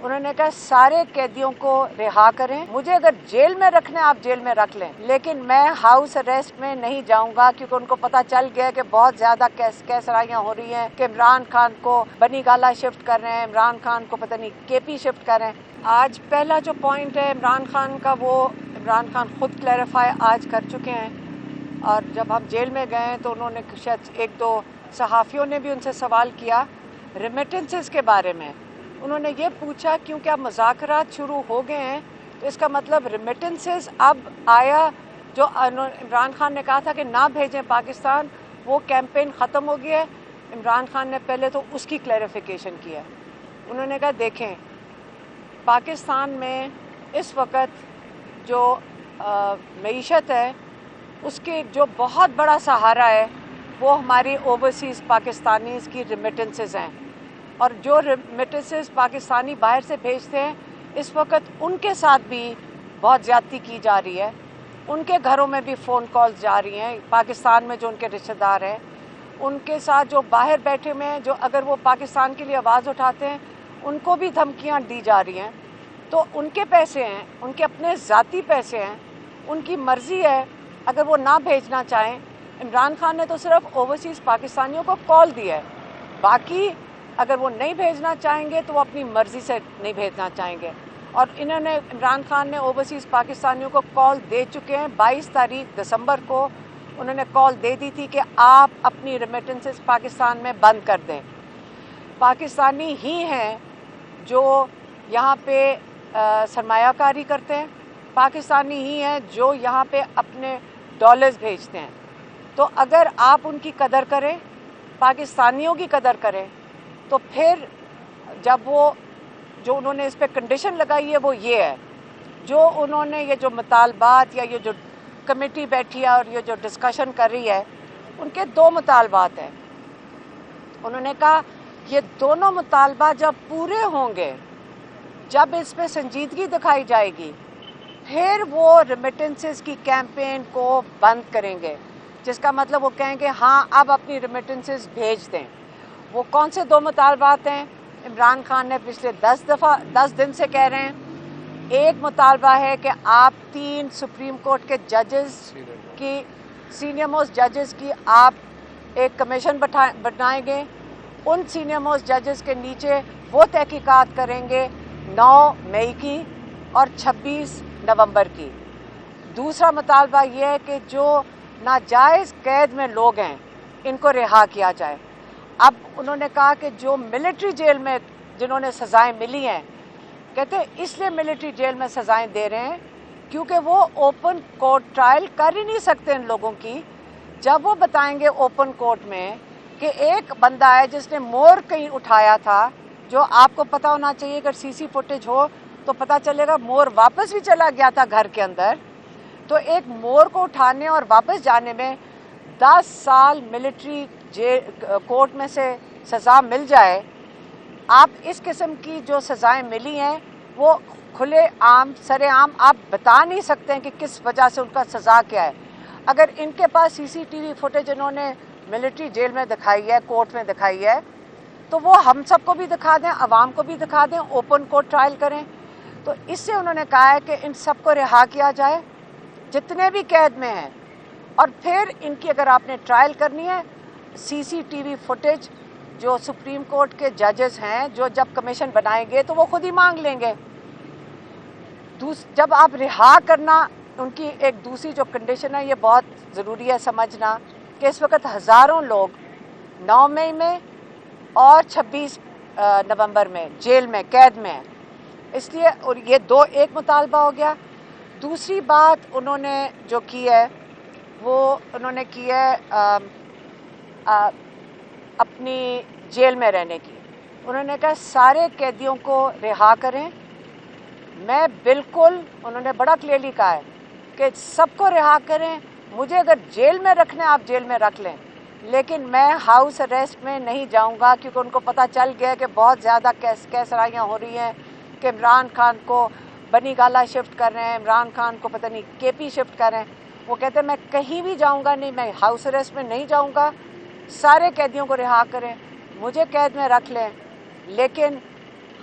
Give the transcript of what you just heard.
انہوں نے کہا سارے قیدیوں کو رہا کریں، مجھے اگر جیل میں رکھنا ہے آپ جیل میں رکھ لیں، لیکن میں ہاؤس اریسٹ میں نہیں جاؤں گا، کیونکہ ان کو پتہ چل گیا کہ بہت زیادہ کیسرائیاں ہو رہی ہیں کہ عمران خان کو بنی گالا شفٹ کر رہے ہیں، عمران خان کو پتہ نہیں کے پی شفٹ کر رہے ہیں۔ آج پہلا جو پوائنٹ ہے عمران خان کا، وہ عمران خان خود کلیریفائی آج کر چکے ہیں، اور جب ہم جیل میں گئے تو انہوں نے شاید ایک دو صحافیوں نے بھی ان سے سوال کیا ریمیٹنسز کے بارے میں۔ انہوں نے یہ پوچھا کیونکہ اب مذاکرات شروع ہو گئے ہیں تو اس کا مطلب ریمیٹنسز اب آیا، جو عمران خان نے کہا تھا کہ نہ بھیجیں پاکستان، وہ کیمپین ختم ہو گیا ہے۔ عمران خان نے پہلے تو اس کی کلیریفیکیشن کیا۔ انہوں نے کہا دیکھیں پاکستان میں اس وقت جو معیشت ہے اس کے جو بہت بڑا سہارا ہے وہ ہماری اوورسیز پاکستانیز کی ریمیٹنسز ہیں، اور جو ریمیٹنسز پاکستانی باہر سے بھیجتے ہیں اس وقت ان کے ساتھ بھی بہت زیادتی کی جا رہی ہے، ان کے گھروں میں بھی فون کالز جا رہی ہیں، پاکستان میں جو ان کے رشتہ دار ہیں ان کے ساتھ جو باہر بیٹھے ہوئے ہیں، جو اگر وہ پاکستان کے لیے آواز اٹھاتے ہیں ان کو بھی دھمکیاں دی جا رہی ہیں۔ تو ان کے پیسے ہیں، ان کے اپنے ذاتی پیسے ہیں، ان کی مرضی ہے اگر وہ نہ بھیجنا چاہیں۔ عمران خان نے تو صرف اوورسیز پاکستانیوں کو کال دی ہے، باقی اگر وہ نہیں بھیجنا چاہیں گے تو وہ اپنی مرضی سے نہیں بھیجنا چاہیں گے۔ اور انہوں نے عمران خان نے اوورسیز پاکستانیوں کو کال دے چکے ہیں، 22 تاریخ دسمبر کو انہوں نے کال دے دی تھی کہ آپ اپنی ریمیٹنسز پاکستان میں بند کر دیں۔ پاکستانی ہی ہیں جو یہاں پہ سرمایہ کاری کرتے ہیں، پاکستانی ہی ہیں جو یہاں پہ اپنے ڈالرز بھیجتے ہیں۔ تو اگر آپ ان کی قدر کریں، پاکستانیوں کی قدر کریں، تو پھر جب وہ جو انہوں نے اس پہ کنڈیشن لگائی ہے وہ یہ ہے، جو انہوں نے یہ جو مطالبات یا یہ جو کمیٹی بیٹھی ہے اور یہ جو ڈسکشن کر رہی ہے ان کے دو مطالبات ہیں۔ انہوں نے کہا یہ دونوں مطالبات جب پورے ہوں گے، جب اس پہ سنجیدگی دکھائی جائے گی، پھر وہ ریمیٹنسز کی کیمپین کو بند کریں گے، جس کا مطلب وہ کہیں گے ہاں اب اپنی ریمیٹنسز بھیج دیں۔ وہ کون سے دو مطالبات ہیں؟ عمران خان نے پچھلے 10 دن سے کہہ رہے ہیں۔ ایک مطالبہ ہے کہ آپ 3 سپریم کورٹ کے ججز کی، سینئر موسٹ ججز کی آپ ایک کمیشن بنائیں گے، ان سینئر موسٹ ججز کے نیچے وہ تحقیقات کریں گے 9 مئی کی اور 26 نومبر کی۔ دوسرا مطالبہ یہ ہے کہ جو ناجائز قید میں لوگ ہیں ان کو رہا کیا جائے۔ اب انہوں نے کہا کہ جو ملٹری جیل میں جنہوں نے سزائیں ملی ہیں، کہتے ہیں اس لیے ملٹری جیل میں سزائیں دے رہے ہیں کیونکہ وہ اوپن کورٹ ٹرائل کر ہی نہیں سکتے ان لوگوں کی۔ جب وہ بتائیں گے اوپن کورٹ میں کہ ایک بندہ ہے جس نے مور کہیں اٹھایا تھا، جو آپ کو پتہ ہونا چاہیے اگر سی سی فوٹیج ہو تو پتہ چلے گا مور واپس بھی چلا گیا تھا گھر کے اندر، تو ایک مور کو اٹھانے اور واپس جانے میں 10 سال ملٹری کورٹ میں سے سزا مل جائے۔ آپ اس قسم کی جو سزائیں ملی ہیں وہ کھلے عام سر عام آپ بتا نہیں سکتے ہیں کہ کس وجہ سے ان کا سزا کیا ہے۔ اگر ان کے پاس سی سی ٹی وی فوٹیج انہوں نے ملٹری جیل میں دکھائی ہے، کورٹ میں دکھائی ہے، تو وہ ہم سب کو بھی دکھا دیں، عوام کو بھی دکھا دیں، اوپن کورٹ ٹرائل کریں۔ تو اس سے انہوں نے کہا ہے کہ ان سب کو رہا کیا جائے جتنے بھی قید میں ہیں، اور پھر ان کی اگر آپ نے ٹرائل کرنی ہے سی سی ٹی وی فوٹیج جو سپریم کورٹ کے ججز ہیں جو جب کمیشن بنائیں گے تو وہ خود ہی مانگ لیں گے۔ جب آپ رہا کرنا، ان کی ایک دوسری جو کنڈیشن ہے یہ بہت ضروری ہے سمجھنا کہ اس وقت ہزاروں لوگ 9 مئی میں اور 26 نومبر میں جیل میں قید میں ہیں، اس لیے اور یہ ایک مطالبہ ہو گیا۔ دوسری بات انہوں نے جو کی ہے وہ انہوں نے کی ہے اپنی جیل میں رہنے کی۔ انہوں نے کہا سارے قیدیوں کو رہا کریں، میں بالکل انہوں نے بڑا کلیئرلی کہا ہے کہ سب کو رہا کریں، مجھے اگر جیل میں رکھنا ہے آپ جیل میں رکھ لیں، لیکن میں ہاؤس اریسٹ میں نہیں جاؤں گا، کیونکہ ان کو پتہ چل گیا کہ بہت زیادہ کیسرائیاں ہو رہی ہیں کہ عمران خان کو بنی گالا شفٹ کر رہے ہیں، عمران خان کو پتہ نہیں کے پی شفٹ کر رہے ہیں۔ وہ کہتے ہیں میں کہیں بھی جاؤں گا نہیں، میں ہاؤس اریسٹ میں نہیں جاؤں گا، سارے قیدیوں کو رہا کریں، مجھے قید میں رکھ لیں، لیکن